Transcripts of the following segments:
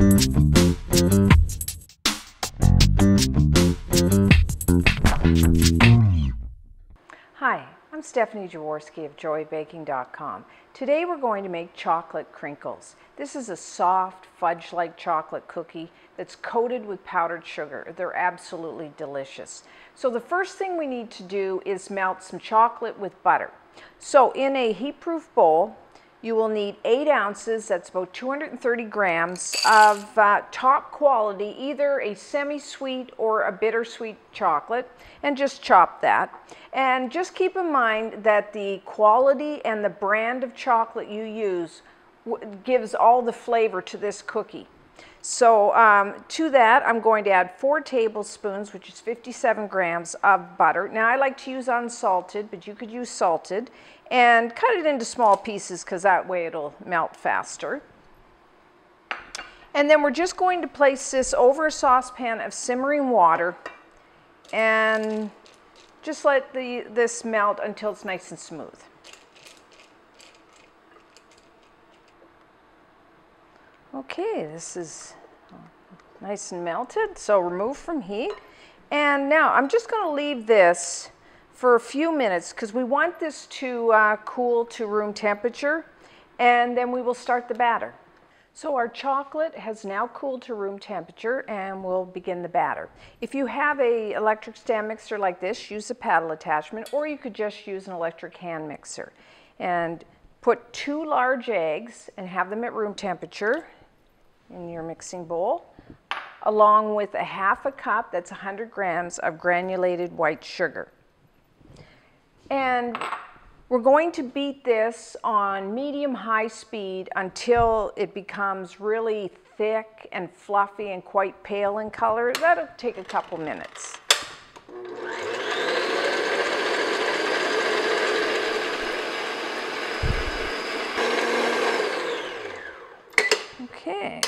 Hi, I'm Stephanie Jaworski of joybaking.com. Today we're going to make chocolate crinkles. This is a soft fudge-like chocolate cookie that's coated with powdered sugar. They're absolutely delicious. So the first thing we need to do is melt some chocolate with butter. So in a heat-proof bowl, you will need 8 ounces, that's about 230 grams of top quality, either a semi-sweet or a bittersweet chocolate, and just chop that. And just keep in mind that the quality and the brand of chocolate you use gives all the flavor to this cookie. So to that, I'm going to add 4 tablespoons, which is 57 grams of butter. Now I like to use unsalted, but you could use salted. And cut it into small pieces because that way it'll melt faster. And then we're just going to place this over a saucepan of simmering water and just let this melt until it's nice and smooth. Okay, this is nice and melted, so remove from heat. And now I'm just going to leave this for a few minutes because we want this to cool to room temperature, and then we will start the batter. So our chocolate has now cooled to room temperature and we'll begin the batter. If you have an electric stand mixer like this, use a paddle attachment, or you could just use an electric hand mixer. And put 2 large eggs and have them at room temperature in your mixing bowl, along with 1/2 cup, that's 100 grams of granulated white sugar. And we're going to beat this on medium-high speed until it becomes really thick and fluffy and quite pale in color. That'll take a couple minutes. Okay.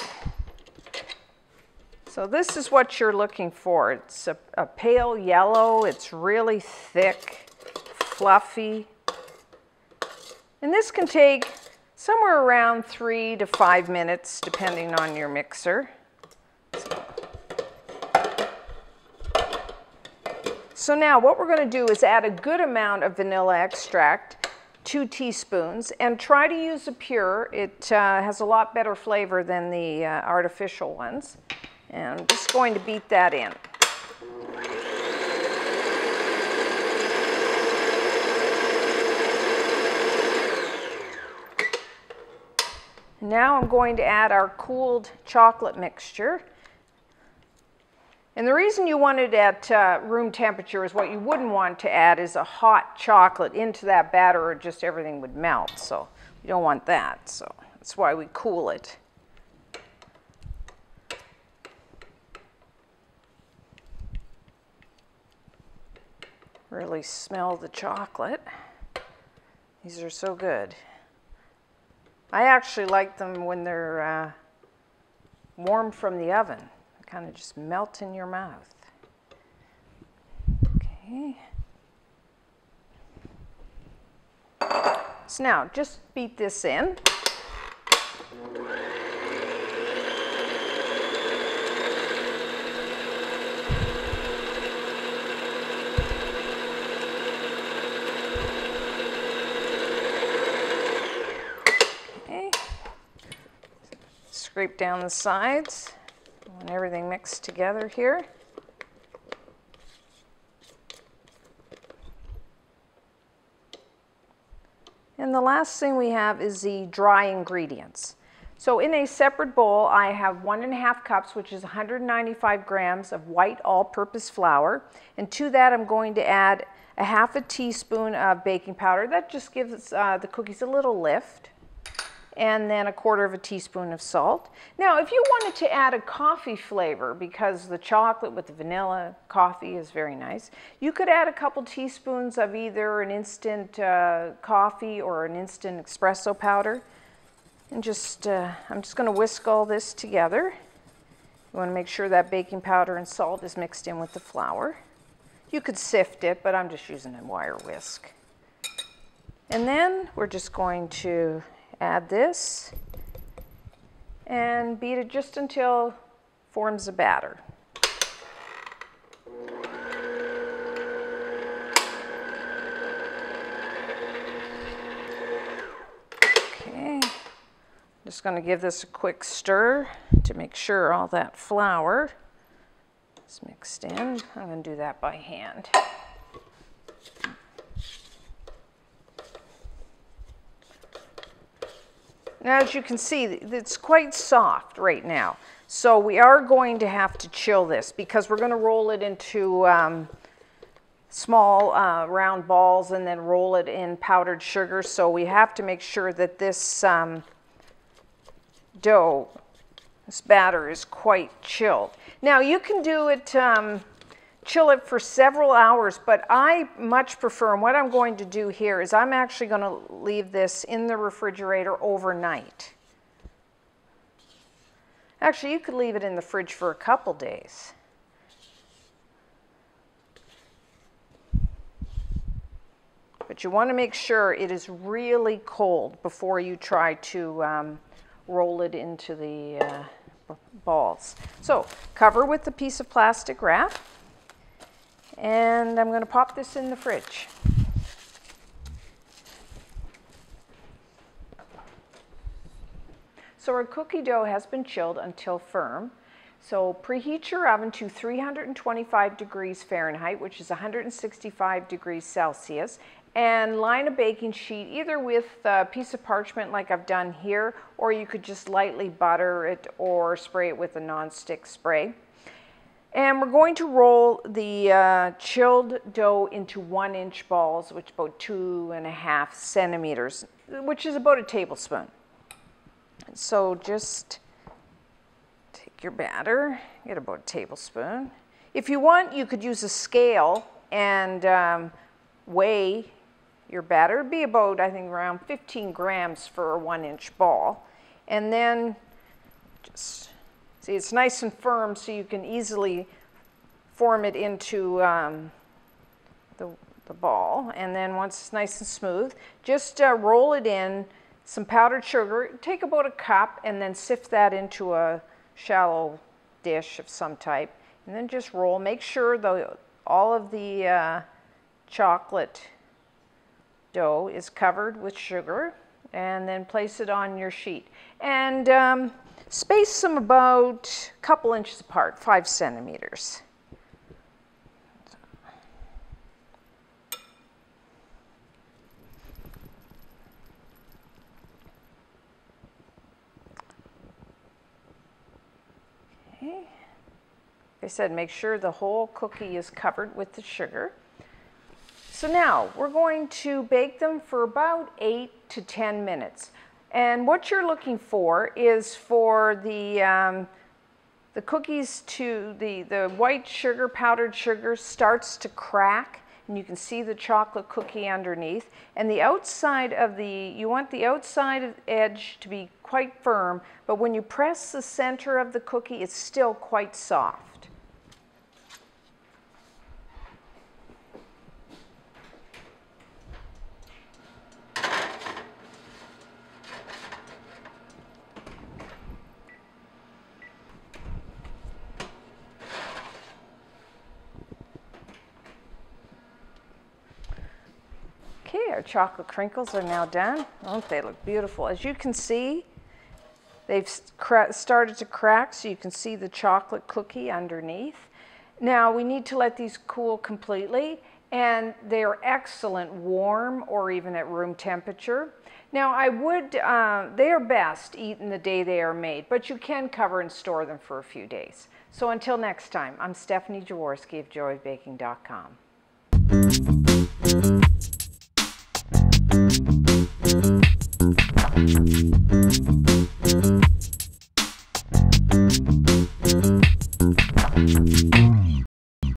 So this is what you're looking for. It's a pale yellow. It's really thick, fluffy. And this can take somewhere around 3 to 5 minutes, depending on your mixer. So now what we're going to do is add a good amount of vanilla extract, 2 teaspoons, and try to use a pure. It has a lot better flavor than the artificial ones. And I'm just going to beat that in. Now I'm going to add our cooled chocolate mixture. And the reason you want it at room temperature is what you wouldn't want to add is a hot chocolate into that batter, or just everything would melt. So you don't want that. So that's why we cool it. Really smell the chocolate. These are so good. I actually like them when they're warm from the oven. They kind of just melt in your mouth. Okay. So now just beat this in. Scrape down the sides. I want everything mixed together here. And the last thing we have is the dry ingredients. So in a separate bowl, I have 1½ cups, which is 195 grams of white all-purpose flour. And to that, I'm going to add 1/2 teaspoon of baking powder. That just gives the cookies a little lift. And then 1/4 teaspoon of salt. Now, if you wanted to add a coffee flavor, because the chocolate with the vanilla coffee is very nice, you could add a couple teaspoons of either an instant coffee or an instant espresso powder. And just, I'm just going to whisk all this together. You want to make sure that baking powder and salt is mixed in with the flour. You could sift it, but I'm just using a wire whisk. And then we're just going to add this and beat it just until it forms a batter. Okay, just going to give this a quick stir to make sure all that flour is mixed in. I'm going to do that by hand. Now, as you can see, it's quite soft right now. So we are going to have to chill this because we're going to roll it into small round balls and then roll it in powdered sugar. So we have to make sure that this dough, this batter, is quite chilled. Now, you can do it, chill it for several hours, but I much prefer, and what I'm going to do here is I'm actually going to leave this in the refrigerator overnight. Actually, you could leave it in the fridge for a couple days. But you want to make sure it is really cold before you try to roll it into the balls. So cover with a piece of plastic wrap. And I'm going to pop this in the fridge. So our cookie dough has been chilled until firm. So preheat your oven to 325 degrees Fahrenheit, which is 165 degrees Celsius, and line a baking sheet either with a piece of parchment like I've done here, or you could just lightly butter it or spray it with a non-stick spray. And we're going to roll the chilled dough into 1-inch balls, which is about 2.5 centimeters, which is about a tablespoon. So just take your batter, get about a tablespoon. If you want, you could use a scale and weigh your batter. It'd be about, I think, around 15 grams for a 1-inch ball. And then just see, it's nice and firm, so you can easily form it into the ball. And then once it's nice and smooth, just roll it in some powdered sugar. Take about a cup and then sift that into a shallow dish of some type. And then just roll. Make sure all of the chocolate dough is covered with sugar. And then place it on your sheet. And space them about a couple inches apart, 5 centimeters. Okay. Like I said, make sure the whole cookie is covered with the sugar. So now we're going to bake them for about 8 to 10 minutes. And what you're looking for is for the cookies to, the white sugar, powdered sugar, starts to crack, and you can see the chocolate cookie underneath. And the outside of you want the outside edge to be quite firm, but when you press the center of the cookie, it's still quite soft. Okay, our chocolate crinkles are now done. Oh, they look beautiful. As you can see, they've started to crack, so you can see the chocolate cookie underneath. Now, we need to let these cool completely, and they are excellent warm or even at room temperature. Now, they are best eaten the day they are made, but you can cover and store them for a few days. So until next time, I'm Stephanie Jaworski of joybaking.com.